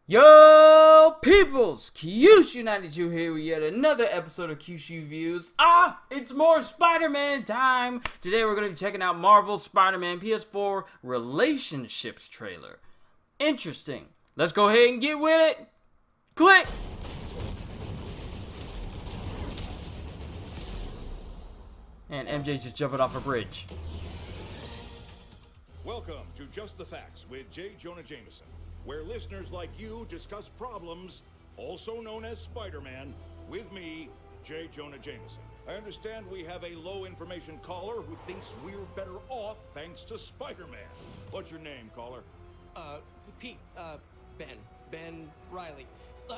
Yo, peoples! Qushu92 here with yet another episode of Qushu Views. It's more Spider-Man time! Today we're going to be checking out Marvel's Spider-Man PS4 Relationships trailer. Interesting. Let's go ahead and get with it. Click! And MJ just jumping off a bridge. Welcome to Just the Facts with J. Jonah Jameson, where listeners like you discuss problems, also known as Spider-Man, with me, J. Jonah Jameson. I understand we have a low-information caller who thinks we're better off thanks to Spider-Man. What's your name, caller? Pete, Ben Riley.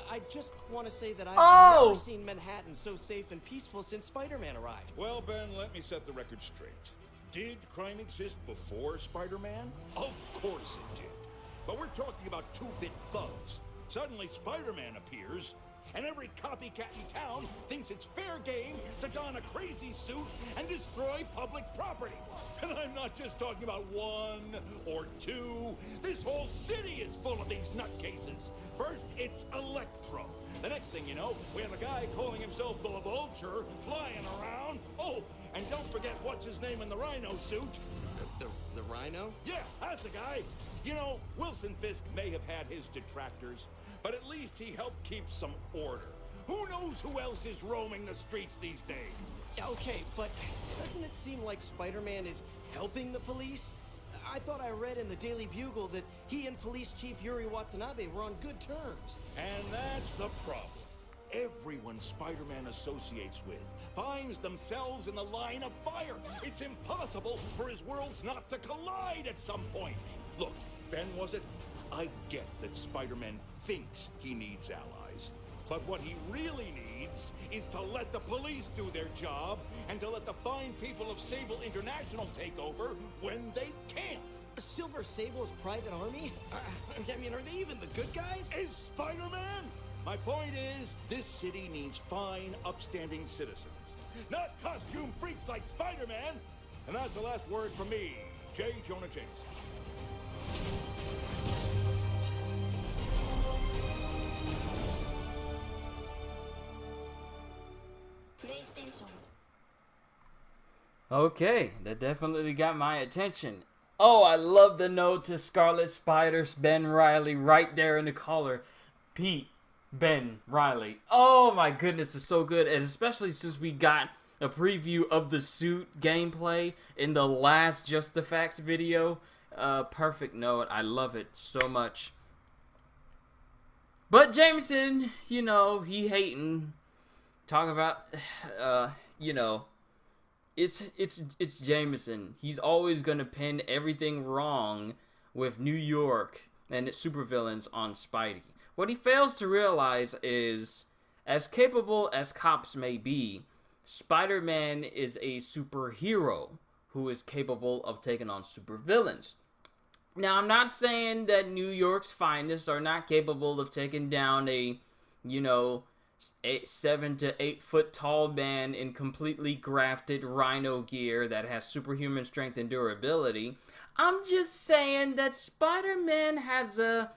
I just want to say that I've never seen Manhattan so safe and peaceful since Spider-Man arrived. Well, Ben, let me set the record straight. Did crime exist before Spider-Man? Of course it did. But we're talking about two-bit thugs. Suddenly Spider-Man appears, and every copycat in town thinks it's fair game to don a crazy suit and destroy public property. And I'm not just talking about one or two. This whole city is full of these nutcases. First, it's Electro. The next thing you know, we have a guy calling himself the Vulture flying around. Oh, and don't forget what's his name in the Rhino suit. The Rhino? Yeah, that's the guy. You know, Wilson Fisk may have had his detractors, but at least he helped keep some order. Who knows who else is roaming the streets these days? Okay, but doesn't it seem like Spider-Man is helping the police? I thought I read in the Daily Bugle that he and Police Chief Yuri Watanabe were on good terms. And that's the problem. Everyone Spider-Man associates with finds themselves in the line of fire. It's impossible for his worlds not to collide at some point. Look, Ben, was it? I get that Spider-Man thinks he needs allies, but what he really needs is to let the police do their job and to let the fine people of Sable International take over when they can't. Silver Sable's private army? I mean, are they even the good guys? Is Spider-Man? My point is, this city needs fine, upstanding citizens, not costume freaks like Spider-Man. And that's the last word from me, J. Jonah Jameson. Okay, that definitely got my attention. Oh, I love the note to Scarlet Spider's Ben Riley right there in the collar. Pete, Ben Riley. Oh my goodness, it's so good. And especially since we got a preview of the suit gameplay in the last Just the Facts video. Perfect note. I love it so much. But Jameson, you know, he hating. Talking about, you know, it's Jameson. He's always gonna pin everything wrong with New York and its supervillains on Spidey. What he fails to realize is, as capable as cops may be, Spider-Man is a superhero who is capable of taking on supervillains. Now, I'm not saying that New York's finest are not capable of taking down a, you know, 7 to 8 foot tall man in completely grafted rhino gear that has superhuman strength and durability. I'm just saying that Spider-Man has a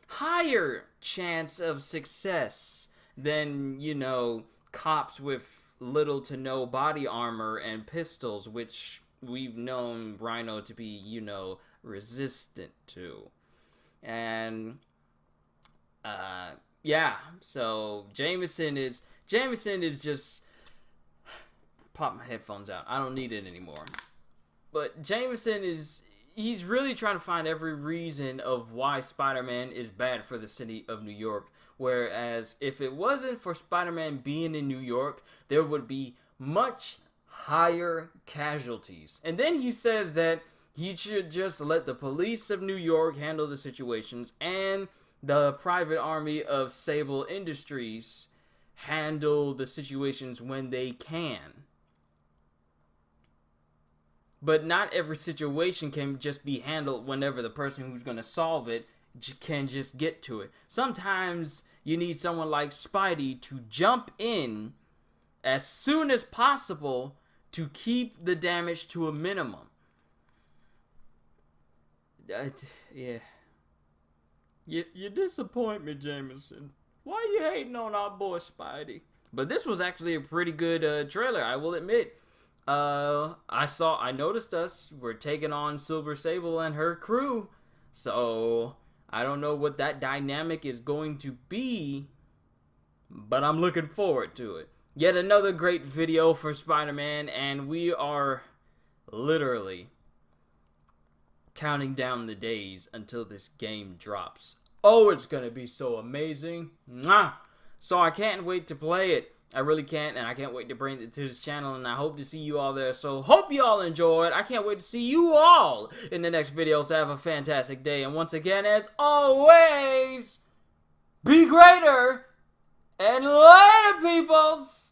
higher chance of success than, you know, cops with little to no body armor and pistols, which we've known Rhino to be, you know, resistant to. And yeah, so Jameson is just, pop my headphones out. I don't need it anymore. But Jameson he's really trying to find every reason of why Spider-Man is bad for the city of New York. Whereas if it wasn't for Spider-Man being in New York, there would be much higher casualties. And then he says that he should just let the police of New York handle the situations and the private army of Sable Industries handle the situations when they can. But not every situation can just be handled whenever the person who's going to solve it can just get to it. Sometimes you need someone like Spidey to jump in as soon as possible to keep the damage to a minimum. Yeah. You disappoint me, Jameson. Why are you hating on our boy Spidey? But this was actually a pretty good trailer, I will admit. I noticed us were taking on Silver Sable and her crew. So, I don't know what that dynamic is going to be, but I'm looking forward to it. Yet another great video for Spider-Man, and we are literally counting down the days until this game drops. Oh, it's gonna be so amazing. Mwah! So I can't wait to play it. I really can't, and I can't wait to bring it to this channel, and I hope to see you all there. So hope you all enjoyed. I can't wait to see you all in the next video. So have a fantastic day, and once again, as always, be greater, and later, peoples!